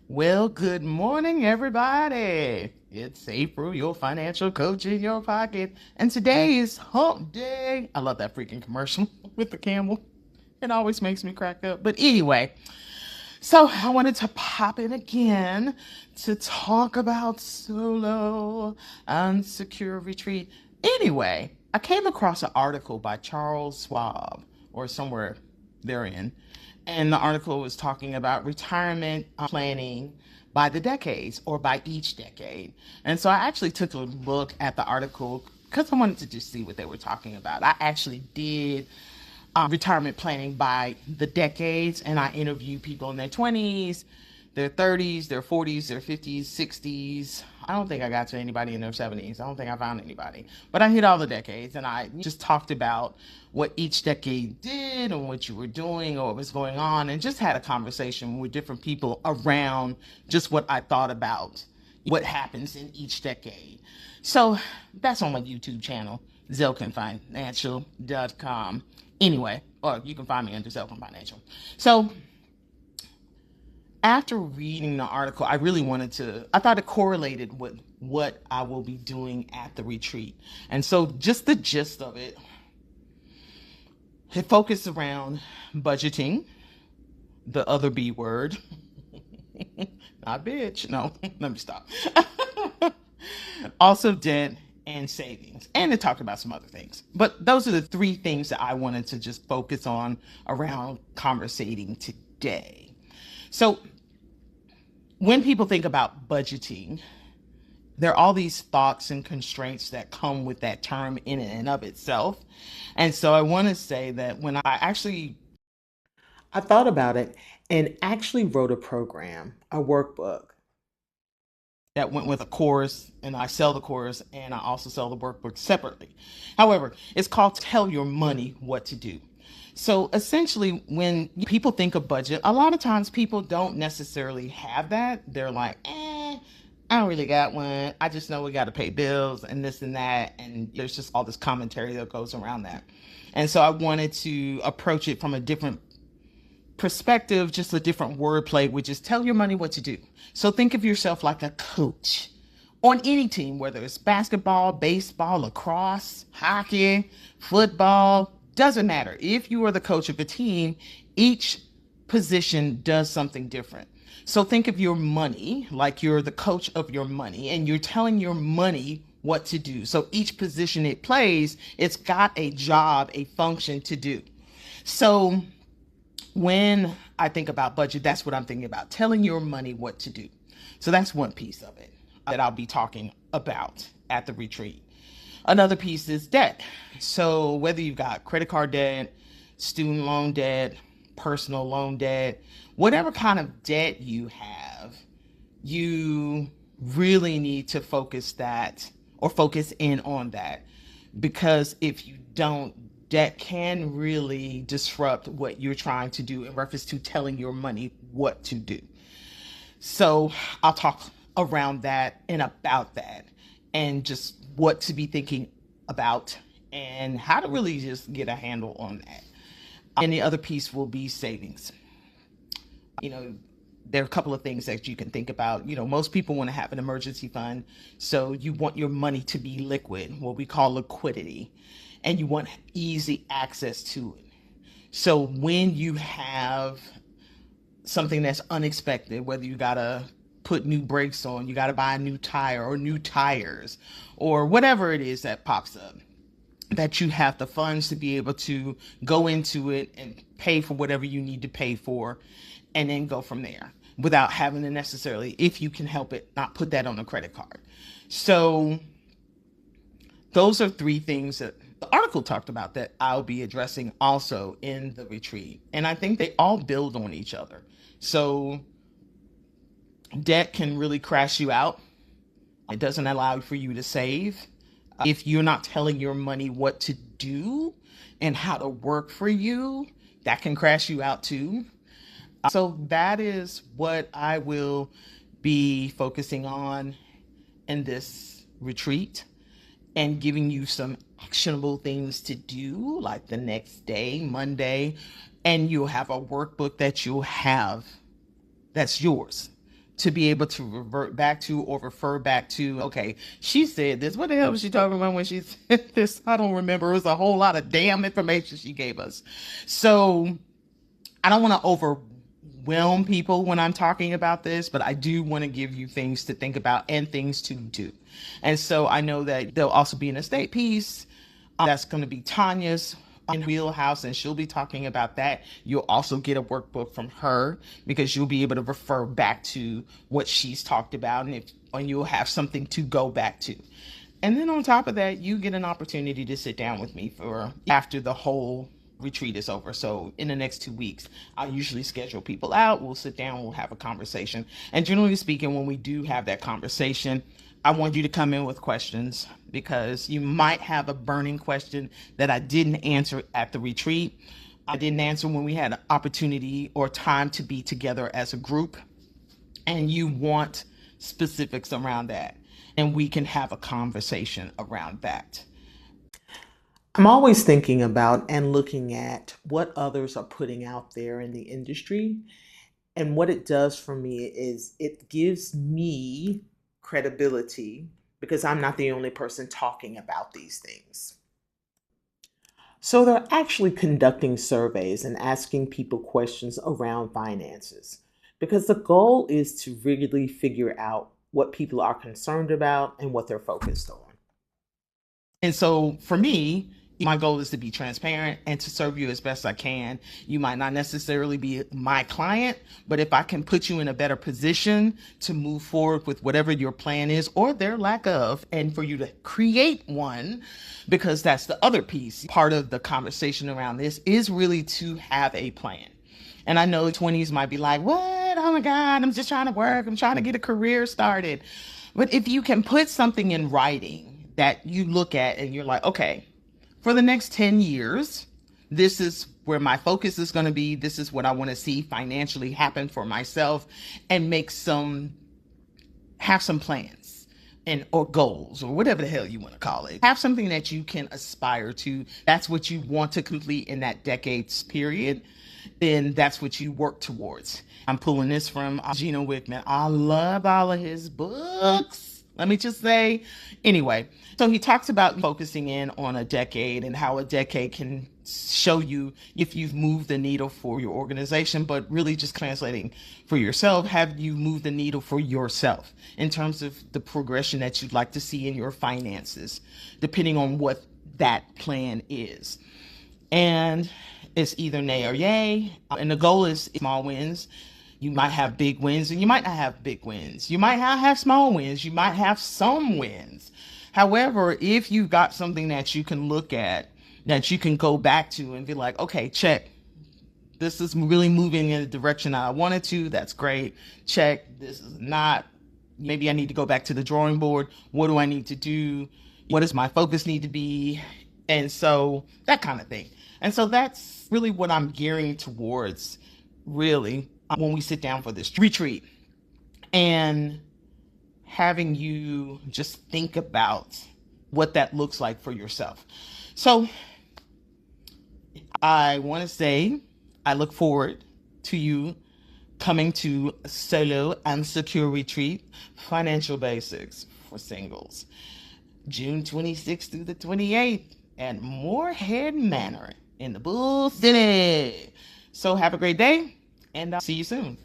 Well, good morning, everybody. It's April, your financial coach in your pocket. And today is hump day. I love that freaking commercial with the camel. It always makes me crack up. But anyway, so I wanted to pop in again to talk about solo and secure retreat. Anyway, I came across an article by Charles Schwab or somewhere therein. And the article was talking about retirement planning by the decades or by each decade. And so I actually took a look at the article because I wanted to just see what they were talking about. I actually did retirement planning by the decades, and I interview people in their 20s, their 30s, their 40s, their 50s, 60s. I don't think I got to anybody in their 70s. I don't think I found anybody. But I hit all the decades, and I just talked about what each decade did and what you were doing or what was going on, and just had a conversation with different people around just what I thought about what happens in each decade. So that's on my YouTube channel, zelkinfinancial.com. Anyway, or you can find me under Zelkin Financial. So after reading the article, I thought it correlated with what I will be doing at the retreat. And so just the gist of it, it focused around budgeting, the other B word, not bitch, no, let me stop. Also debt and savings. And it talked about some other things. But those are the three things that I wanted to just focus on around conversating today. So when people think about budgeting, there are all these thoughts and constraints that come with that term in and of itself. And so I want to say that when I thought about it and actually wrote a program, a workbook that went with a course, and I sell the course and I also sell the workbook separately. However, it's called Tell Your Money What to Do. So essentially, when people think of budget, a lot of times people don't necessarily have that. They're like, I don't really got one. I just know we got to pay bills and this and that. And there's just all this commentary that goes around that. And so I wanted to approach it from a different perspective, just a different wordplay, which is tell your money what to do. So think of yourself like a coach on any team, whether it's basketball, baseball, lacrosse, hockey, football, doesn't matter. If you are the coach of a team, each position does something different. So think of your money like you're the coach of your money and you're telling your money what to do. So each position it plays, it's got a job, a function to do. So when I think about budget, that's what I'm thinking about, telling your money what to do. So that's one piece of it that I'll be talking about at the retreat. Another piece is debt. So whether you've got credit card debt, student loan debt, personal loan debt, whatever kind of debt you have, you really need to focus in on that. Because if you don't, that can really disrupt what you're trying to do in reference to telling your money what to do. So I'll talk around that and about that and just what to be thinking about and how to really just get a handle on that. And the other piece will be savings. You know, there are a couple of things that you can think about. You know, most people want to have an emergency fund. So you want your money to be liquid, what we call liquidity, and you want easy access to it. So when you have something that's unexpected, whether you got to put new brakes on, you got to buy a new tire or new tires or whatever it is that pops up, that you have the funds to be able to go into it and pay for whatever you need to pay for and then go from there without having to necessarily, if you can help it, not put that on a credit card. So those are three things that the article talked about that I'll be addressing also in the retreat. And I think they all build on each other. So debt can really crash you out. It doesn't allow for you to save. If you're not telling your money what to do and how to work for you, that can crash you out too. So that is what I will be focusing on in this retreat and giving you some actionable things to do like the next day, Monday, and you'll have a workbook that you'll have that's yours to be able to revert back to or refer back to, okay, she said this. What the hell was she talking about when she said this? I don't remember. It was a whole lot of damn information she gave us. So I don't want to overwhelm people when I'm talking about this, but I do want to give you things to think about and things to do. And so I know that there'll also be an estate piece that's going to be Tanya's in wheelhouse, and she'll be talking about that. You'll also get a workbook from her because you'll be able to refer back to what she's talked about, and you'll have something to go back to. And then on top of that, you get an opportunity to sit down with me for after the whole retreat is over. So in the next 2 weeks, I usually schedule people out. We'll sit down, we'll have a conversation. And generally speaking, when we do have that conversation, I want you to come in with questions because you might have a burning question that I didn't answer at the retreat. I didn't answer when we had an opportunity or time to be together as a group. And you want specifics around that. And we can have a conversation around that. I'm always thinking about and looking at what others are putting out there in the industry. And what it does for me is it gives me credibility because I'm not the only person talking about these things. So they're actually conducting surveys and asking people questions around finances because the goal is to really figure out what people are concerned about and what they're focused on. And so for me, my goal is to be transparent and to serve you as best I can. You might not necessarily be my client, but if I can put you in a better position to move forward with whatever your plan is or their lack of, and for you to create one, because that's the other piece. Part of the conversation around this is really to have a plan. And I know 20s might be like, what? Oh my God, I'm just trying to work. I'm trying to get a career started. But if you can put something in writing that you look at and you're like, okay, for the next 10 years, this is where my focus is going to be. This is what I want to see financially happen for myself, and have some plans or goals or whatever the hell you want to call it. Have something that you can aspire to. That's what you want to complete in that decade's period. Then that's what you work towards. I'm pulling this from Gino Wickman. I love all of his books. Let me just say, anyway, so he talks about focusing in on a decade and how a decade can show you if you've moved the needle for your organization, but really just translating for yourself, have you moved the needle for yourself in terms of the progression that you'd like to see in your finances, depending on what that plan is. And it's either nay or yay. And the goal is small wins. You might have big wins and you might not have big wins. You might have small wins. You might have some wins. However, if you've got something that you can look at, that you can go back to and be like, okay, check. This is really moving in the direction I wanted to. That's great. Check. This is not. Maybe I need to go back to the drawing board. What do I need to do? What does my focus need to be? And so that kind of thing. And so that's really what I'm gearing towards, really, when we sit down for this retreat, and having you just think about what that looks like for yourself. So I want to say I look forward to you coming to Solo and Secure Retreat, Financial Basics for Singles, June 26th through the 28th at Moorhead Manor in the Bull City. So have a great day, and I'll see you soon.